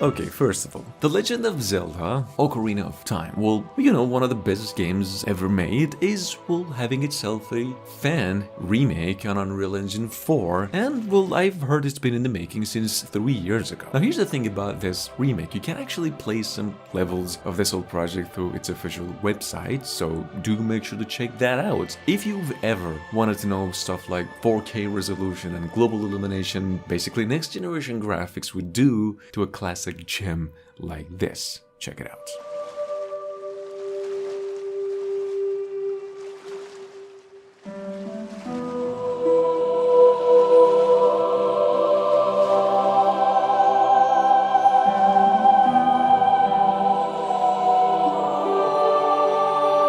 Okay, first of all, The Legend of Zelda Ocarina of Time, well, one of the best games ever made is, having itself a fan remake on Unreal Engine 4, and, I've heard it's been in the making since 3 years ago. Now, here's the thing about this remake, you can actually play some levels of this whole project through its official website, so do make sure to check that out. If you've ever wanted to know stuff like 4K resolution and global illumination, basically next generation graphics would do to a classic gem like this. Check it out.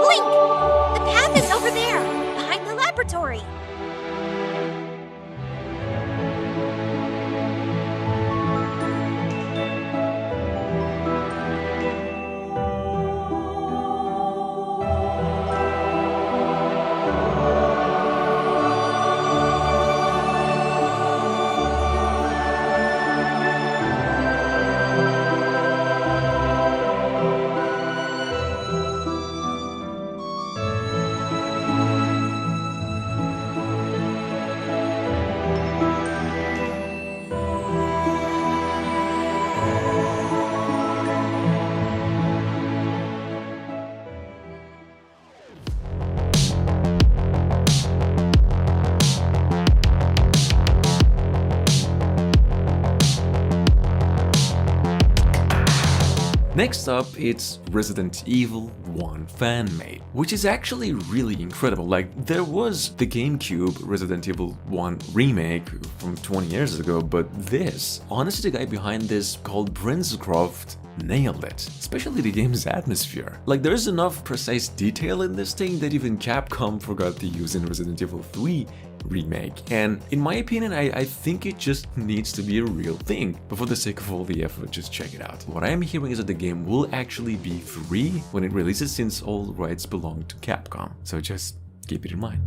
Link! The path is over there, behind the laboratory. Next up, it's Resident Evil 1 fan-made, which is actually really incredible. Like, there was the GameCube Resident Evil 1 remake from 20 years ago, but this, honestly, the guy behind this, called Brinscroft, nailed it, especially the game's atmosphere. Like, there's enough precise detail in this thing that even Capcom forgot to use in Resident Evil 3 remake, and in my opinion, I think it just needs to be a real thing, but for the sake of all the effort, just check it out. What I am hearing is that the game will actually be free when it releases, since all rights belong to Capcom, so just keep it in mind.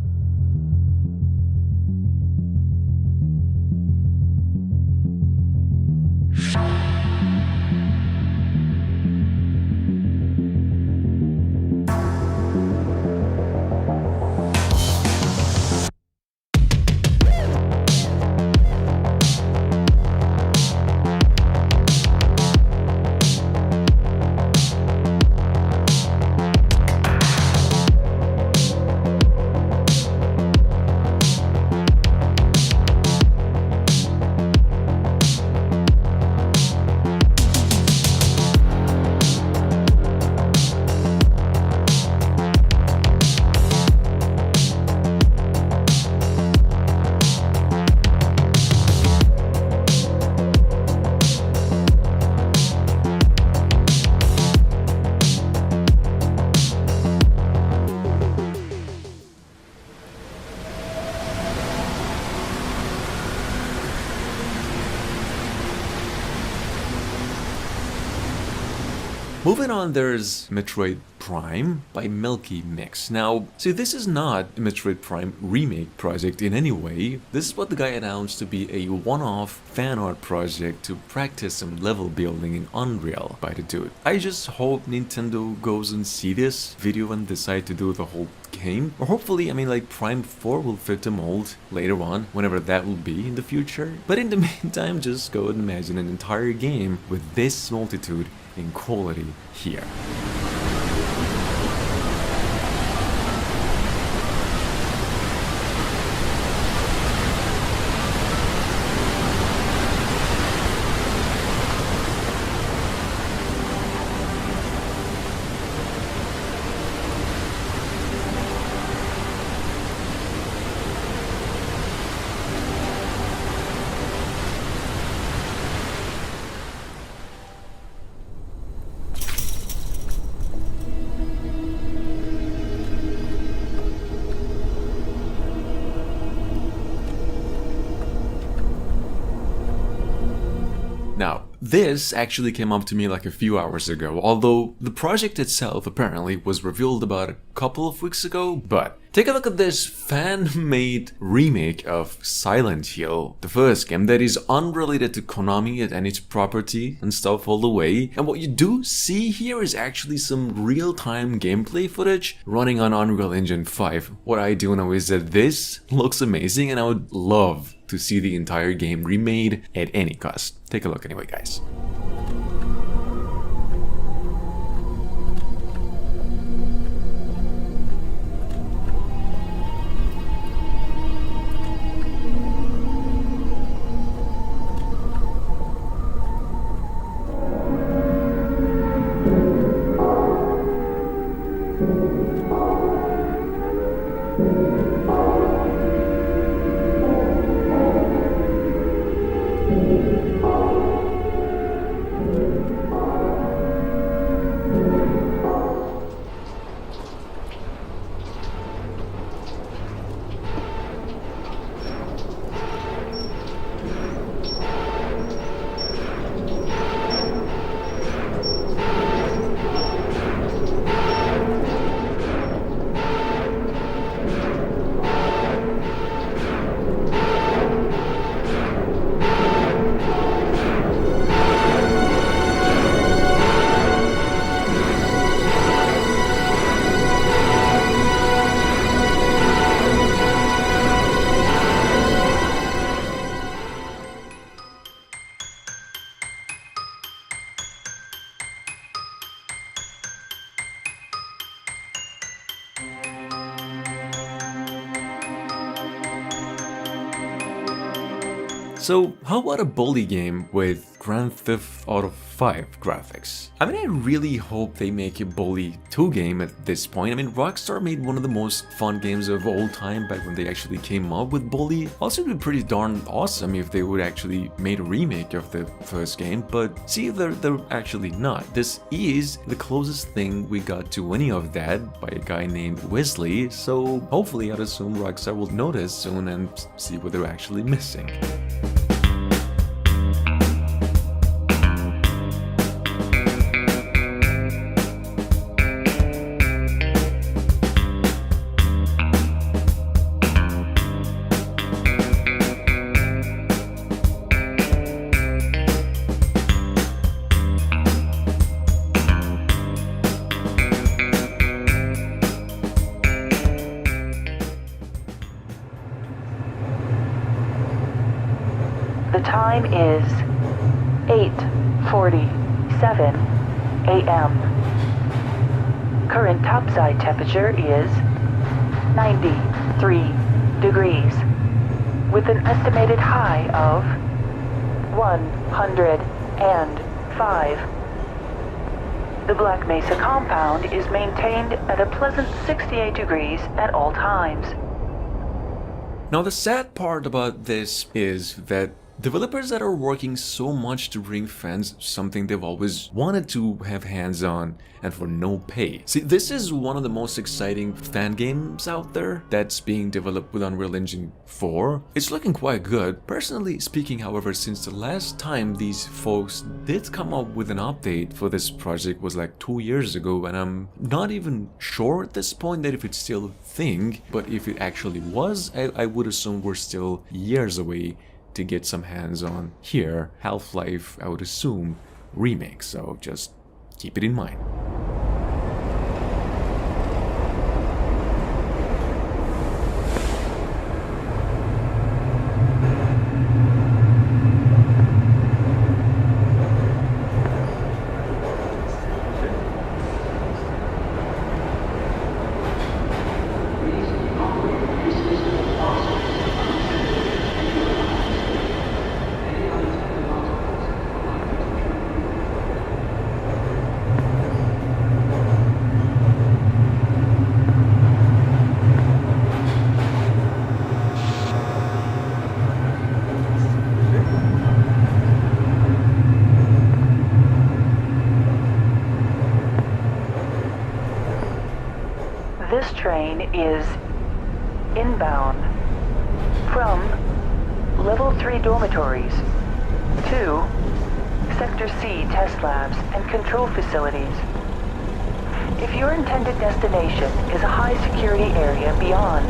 Moving on, there's Metroid Prime by Milky Mix. Now, see, this is not a Metroid Prime remake project in any way. This is what the guy announced to be a one-off fan art project to practice some level building in Unreal by the dude. I just hope Nintendo goes and see this video and decide to do the whole game. Or hopefully, like Prime 4 will fit the mold later on, whenever that will be in the future. But in the meantime, just go and imagine an entire game with this multitude in quality here. this actually came up to me like a few hours ago, although the project itself apparently was revealed about a couple of weeks ago. But take a look at this fan-made remake of Silent Hill, the first game that is unrelated to Konami and its property and stuff all the way. And what you do see here is actually some real-time gameplay footage running on Unreal Engine 5. What I do know is that this looks amazing and I would love to see the entire game remade at any cost. Take a look anyway, guys. So how about a bully game with Grand Theft Auto 5 graphics? I mean, I really hope they make a Bully 2 game at this point. I mean, Rockstar made one of the most fun games of all time back when they actually came up with Bully. Also, it would be pretty darn awesome if they would actually made a remake of the first game, but see, they're actually not. This is the closest thing we got to any of that by a guy named Wesley, so hopefully I'd assume Rockstar will notice soon and see what they're actually missing. The time is 8:47 a.m. Current topside temperature is 93 degrees, with an estimated high of 105. The Black Mesa compound is maintained at a pleasant 68 degrees at all times. Now, the sad part about this is that developers that are working so much to bring fans something they've always wanted to have hands on and for no pay. See, this is one of the most exciting fan games out there that's being developed with Unreal Engine 4. It's looking quite good. Personally speaking, however, since the last time these folks did come up with an update for this project was like 2 years ago, and I'm not even sure at this point that if it's still a thing, but if it actually was, I would assume we're still years away to get some hands on here. Half-Life, I would assume, remake, so just keep it in mind. This train is inbound from level 3 dormitories to Sector C test labs and control facilities. If your intended destination is a high-security area beyond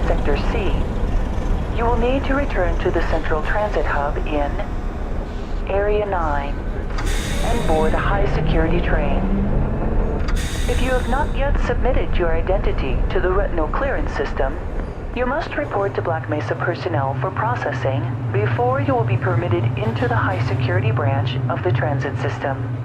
Sector C, you will need to return to the Central Transit Hub in Area 9 and board a high-security train. If you have not yet submitted your identity to the retinal clearance system, you must report to Black Mesa personnel for processing before you will be permitted into the high-security branch of the transit system.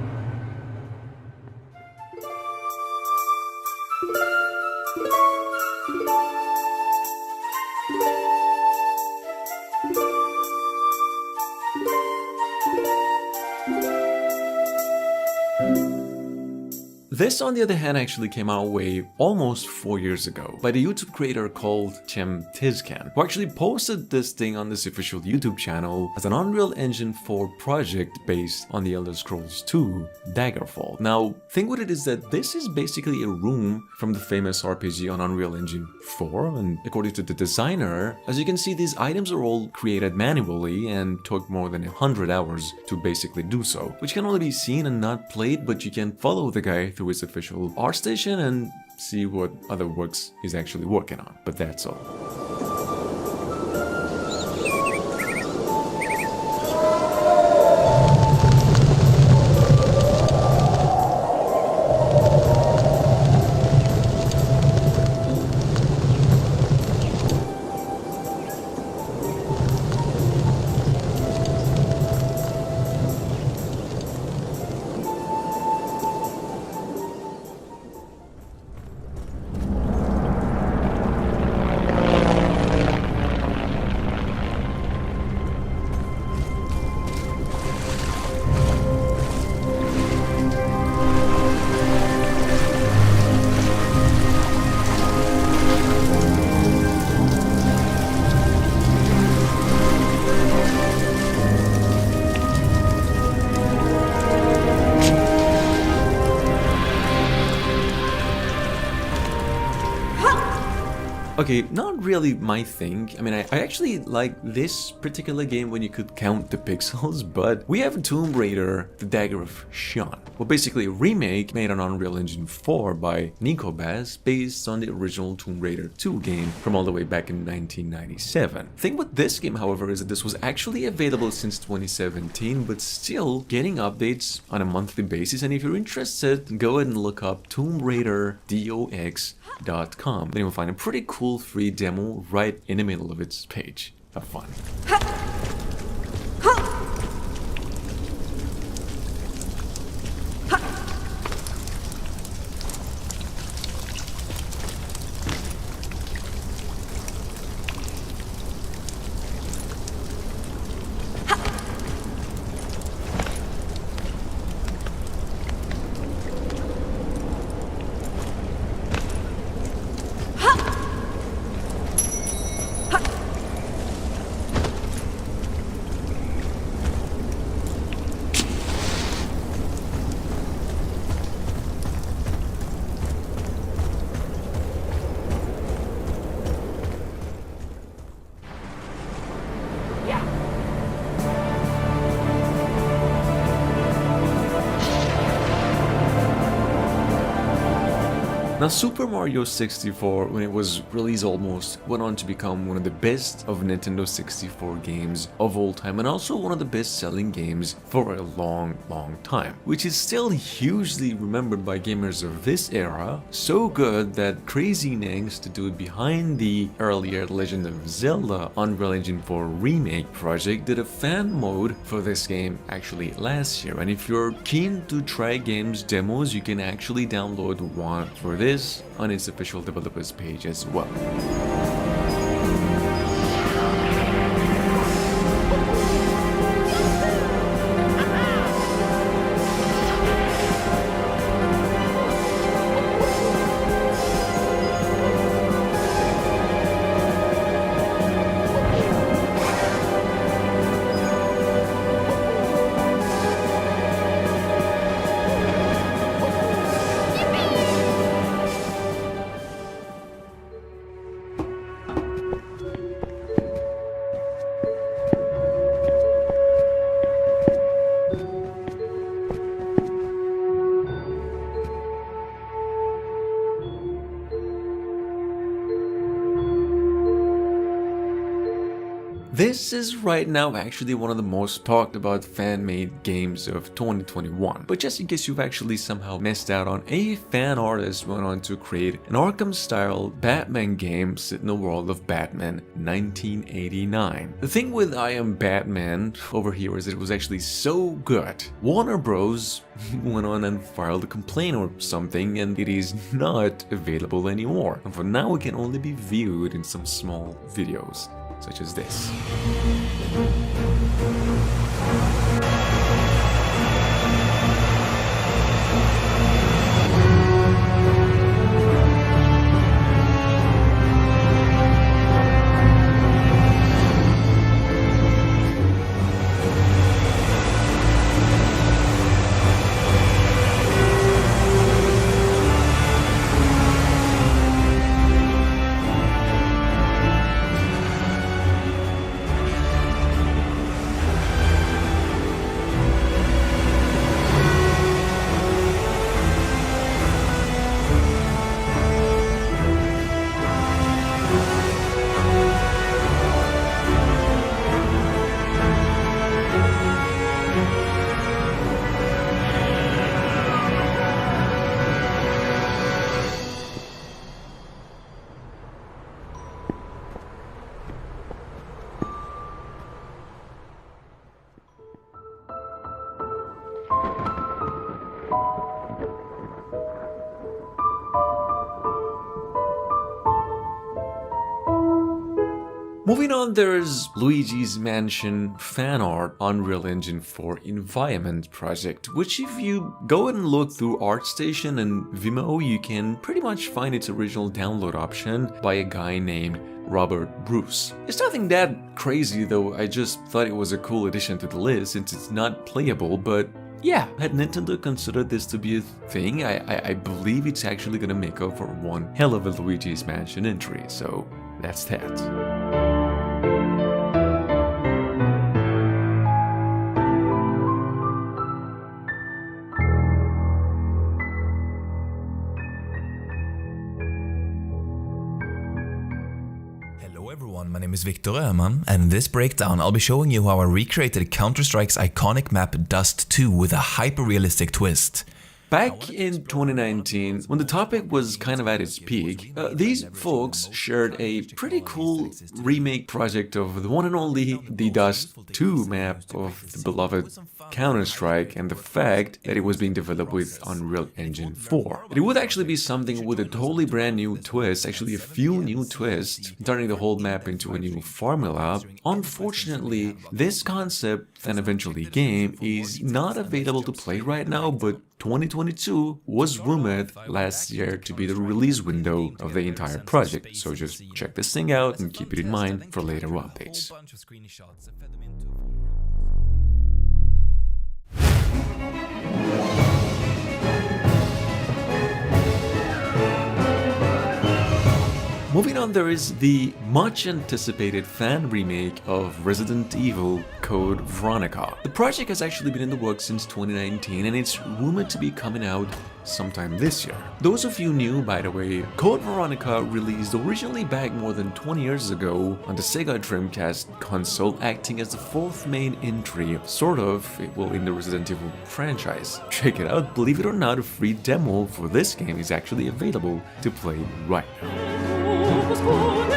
This, on the other hand, actually came our way almost 4 years ago by the YouTube creator called Cem Tizcan, who actually posted this thing on this official YouTube channel as an Unreal Engine 4 project based on the Elder Scrolls 2 Daggerfall. Now, thing with it is that this is basically a room from the famous RPG on Unreal Engine 4, and according to the designer, as you can see, these items are all created manually and took more than 100 hours to basically do so, which can only be seen and not played, but you can follow the guy through his official ArtStation and see what other works he's actually working on, but that's all. Okay, not really my thing. I mean, I actually like this particular game when you could count the pixels, but we have Tomb Raider, The Dagger of Sean. Well, basically a remake made on Unreal Engine 4 by Nico Bass based on the original Tomb Raider 2 game from all the way back in 1997. Thing with this game, however, is that this was actually available since 2017, but still getting updates on a monthly basis, and if you're interested, go ahead and look up Tomb Raider DOX.com. Then you'll find a pretty cool free demo right in the middle of its page. Have fun. Now, Super Mario 64, when it was released almost, went on to become one of the best of Nintendo 64 games of all time, and also one of the best-selling games for a long time, which is still hugely remembered by gamers of this era, so good that Crazy Nangs, the dude behind the earlier Legend of Zelda Unreal Engine 4 remake project, did a fan mode for this game actually last year, and if you're keen to try games demos, you can actually download one for this on its official developers page as well. This is right now actually one of the most talked about fan-made games of 2021. But just in case you've actually somehow missed out on, a fan artist went on to create an Arkham-style Batman game set in the world of Batman 1989. The thing with I Am Batman over here is that it was actually so good. Warner Bros. Went on and filed a complaint or something, and it is not available anymore. And for now it can only be viewed in some small videos, such as this. Moving on, there's Luigi's Mansion fan art Unreal Engine 4 environment project, which if you go and look through ArtStation and Vimeo, you can pretty much find its original download option by a guy named Robert Bruce. It's nothing that crazy though, I just thought it was a cool addition to the list since it's not playable, but yeah, had Nintendo considered this to be a thing, I believe it's actually gonna make up for one hell of a Luigi's Mansion entry, so that's that. My name is Victor Öhman, and in this breakdown I'll be showing you how I recreated Counter-Strike's iconic map Dust 2 with a hyper-realistic twist. Back in 2019, when the topic was kind of at its peak, these folks shared a pretty cool remake project of the one and only the Dust 2 map of the beloved Counter-Strike, and the fact that it was being developed with Unreal Engine 4. It would actually be something with a totally brand new twist, actually a few new twists, turning the whole map into a new formula. Unfortunately, this concept and eventually game is not available to play right now, but 2022 was rumored last year to be the release window of the entire project, so just check this thing out and keep it in mind for later updates. Moving on, there is the much anticipated fan remake of Resident Evil Code Veronica. The project has actually been in the works since 2019 and it's rumored to be coming out sometime this year. Those of you new, by the way, Code Veronica released originally back more than 20 years ago on the Sega Dreamcast console, acting as the fourth main entry, sort of, in the Resident Evil franchise. Check it out, believe it or not, a free demo for this game is actually available to play right now.